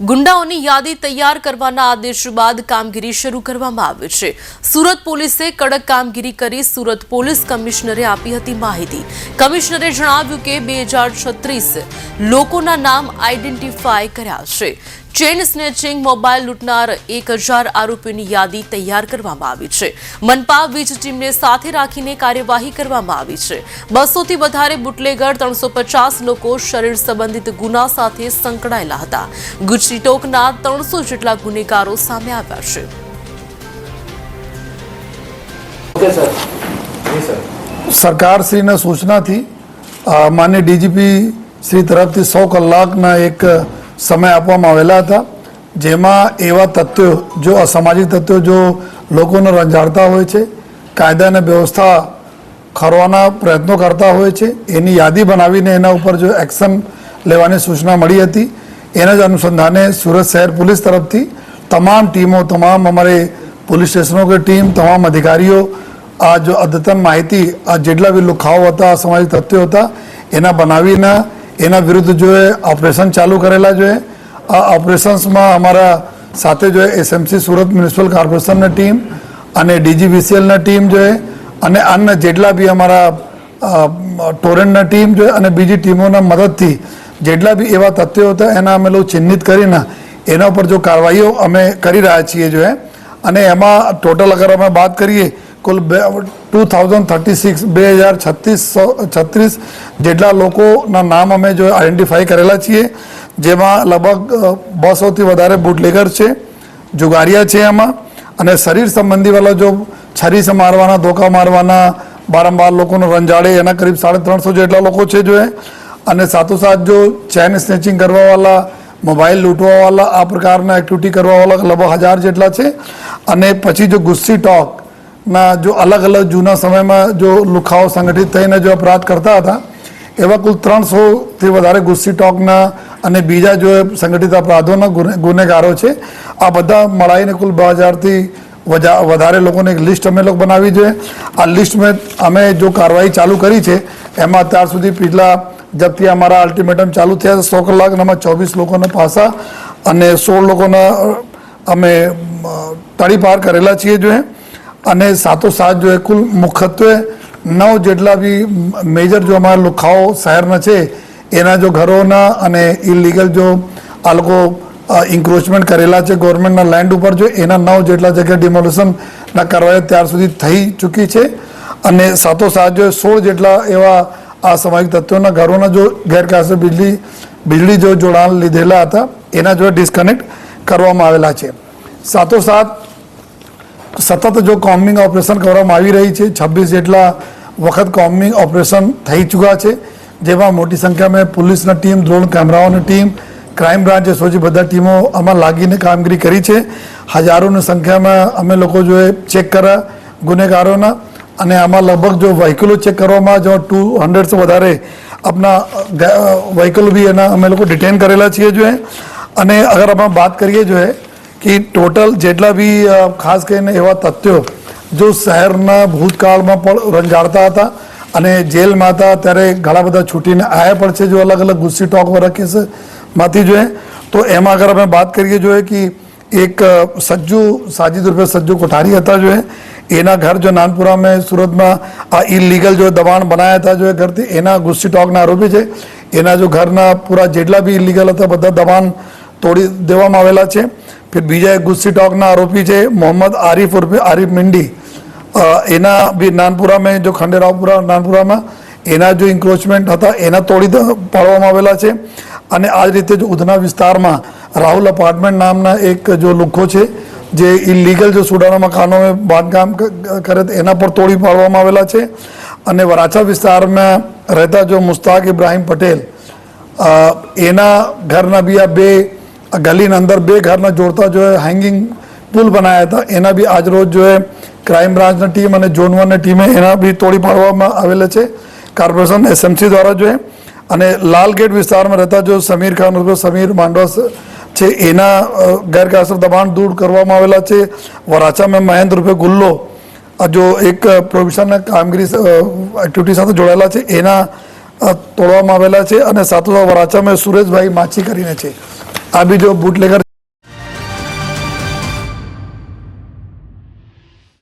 ગુંડાઓની યાદી તૈયાર કરવાના આદેશ બાદ કામગીરી શરૂ કરવામાં આવી છે। સુરત પોલીસે કડક કામગીરી કરી સુરત પોલીસ કમિશનરે આપી હતી માહિતી। કમિશનરે જણાવ્યું કે 2036 લોકોના નામ આઈડેન્ટિફાય કર્યા છે। ચેઇન સ્નેચિંગ, મોબાઈલ લૂંટનાર 1000 આરોપીઓની યાદી તૈયાર કરવામાં આવી છે। મનપા વીજ ટીમને સાથે રાખીને કાર્યવાહી કરવામાં આવી છે। 200થી વધારે બુટલેગર, 350 લોકો શરીર સંબંધિત ગુના સાથે સંકળાયેલા હતા। ગુજરી ટોકના 300 જેટલા ગુનેગારો સામે આવ્યા છે। સરકારશ્રીના સૂચનાથી માન્ય ડીજીપી શ્રી તરફથી 100 કલાકના એક સમય આપવામાં આવેલા હતા, જેમાં એવા તત્વો જો અસામાજિક તત્વો જો લોકોને રંજાડતા હોય છે, કાયદા અને વ્યવસ્થા ખરવાના પ્રયત્નો કરતા હોય છે, એની યાદી બનાવીને એના ઉપર જો એક્શન લેવાની સૂચના મળી હતી। એના જ અનુસંધાને સુરત શહેર પોલીસ તરફથી તમામ ટીમો, તમામ અમારે पुलिस स्टेशनों की टीम, तमाम अधिकारियों आ जो अद्यतन माहिती आ जेटला भी लुखाव होता, सामाजिक तथ्य होता, एना बनावीने एना विरुद्ध जो है ऑपरेशन चालू करेला। जो है आ ऑपरेशंस में हमारा साथे जो है एसएमसी सूरत म्युनिसिपल कॉर्पोरेशन ने टीम अने डीजीवीसीएल ने टीम जो है अने अन्य जेटला भी हमारा टोरेंट ने टीम जो है अने बीजी टीमों मदद थी जेटला भी एवा तथ्य होता है एना अमे लोग चिन्हित करीने एना पर जो कार्रवाईओ अमे करी रह्या छीए। जो है अने एमां टोटल अगर अमे बात करिए कुल 2036 जेटला लोकोना नाम अमे जो आइडेंटिफाई करेला छीए, जेमां लगभग 200 थी वधारे बूटलेगर छे, जुगारिया छे एमां, अने शरीर संबंधी वाला जो छरी से मारवाना, धोका मारवाना, बारंबार लोकोने रंजाड़े एना करीब 350 जेटला लोको छे। जो है अने साथोसाथ जो चेन स्नेचिंग करवा वाला, मोबाइल लूटवा वाला, आ प्रकारना एक्टिविटी करवा वाला लगभग 1000 जेटला छे। अने पछी जो गुस्सी टॉक ना जो अलग अलग जूना समय में जो लुखाओ संगठित थईने जो अपराध करता था एवा कुल 300 थी वधारे गुस्सी टॉकना अने बीजा जो संगठित अपराधोना गुनेगारो छे। आ बधा मळाईने कुल 2000 थी वधारे लोगोने एक लिस्ट अमे लोग बनावी। जो है आ लिस्ट में अमे जो कार्रवाई चालू करी छे एमां अत्यार सुधी पिछला जबकि हमारा अल्टिमेटम चालू थे 100 कलाक 24 लोगों ने पासा अने 16 लोगों ने अमे तड़ी पार करेला छे। जो है अने साथोसाथ जो है कुल मुख्यत्वे 9 जेटला भी मेजर जो हमारा लुखाओ शहर छे एना जो घरोना अने इलीगल जो आ लोको इंक्रोचमेंट करेला छे गवर्नमेंट ना लैंड पर जो एना 9 जेटला जगह डिमोलिशन ना करवाई त्यार सुधी थई चूकी छे। अने साथोसाथ जो 16 जेटला एवा असामाजिक तत्वों घरों जो गैरकायदेसर बिजली जो जोड़ाण लीधेला था एना जो डिस्कनेक्ट करवामां आवेला छे। साथोसाथ सतत जो कॉम्बिंग ऑपरेशन करवामां आवी रही है, 26 जेटला वखत कॉम्बिंग ऑपरेशन थई चुका है, जेमां मोटी संख्या में पुलिस टीम, ड्रोन कैमराओं टीम, क्राइम ब्रांच सोची बधा टीमों आमां लागीने कामगीरी करी है। हजारों संख्या में अमे लोग जो है चेक करा गुनेगारोना अने आमां लगभग जो व्हीकलो चेक करवामां जो 200 से वधारे अपना व्हीकल भी एना अमे लोग डिटेन करेला छे। जो है अने अगर अमे बात करिए जो है कि टोटल जेटला भी खास करीने एवा तथ्यो जो शहरना भूतकाल में पण रंजाड़ता था अने जेल में था त्यारे घणा बधा छूटीने आया पण छे जो अलग अलग गुस्सी टॉक वाला केस मांथी। जो है तो एमां अगर अमे बात करिए जो है कि एक सज्जू साजिद रूपे सज्जू कोठारी था। जो है एना घर जो नानपुरा में सूरत में इलीगल जो दबाण बनाया था जो है घर थी एना गुस्सी टॉकना आरोपी है। एना जो घरना पूरा जेटला भी इलीगल था बधा दबाण तोड़ी देवामां आवेला छे। फिर बीजा एक गुस्सी टॉकना आरोपी है मोहम्मद आरिफ उर्फे आरिफ मिंडी, एना भी नानपुरा में जो खंडेरावपुरा नानपुरा में एना जो इंक्रोचमेंट था एना तोड़ी पाड़वामां आवेला छे। अने आ रीते जो उधना विस्तार में राहुल अपार्टमेंट नामना एक जो लुखो है जे इलीगल जो सुडाना मकानों में बांधकाम करे एना पर तोड़ी पाड़वामां आवेला छे। अने वराछा विस्तार में रहता जो मुश्ताक इब्राहिम पटेल एना घरना भी आ 2 गली अंदर 2 घरना जोड़ता जो है हैंगिंग पुल बनाया था एना भी आज रोज जो है क्राइम ब्रांच ने टीम और जोन 1 ने टीमें एना भी तोड़ी पाड़वामां आवेला छे कॉर्पोरेशन एसएमसी द्वारा। जो है अने लाल गेट विस्तार में रहता जो समीर खान उर्फे समीर मांडवा छे एना गैरकायदेसर दबाण दूर करवामां आवेला छे। वराछा में महेंद्र रूपे गुल्लो जो एक प्रोविजन कामगीरी एक्टिविटी साथे जोड़ाયેલા छे एना तोड़वामां आवेला छे। अने साथोसाथ वराछा में सुरेश भाई माछी करीने छे આ બી જો બુટલેગર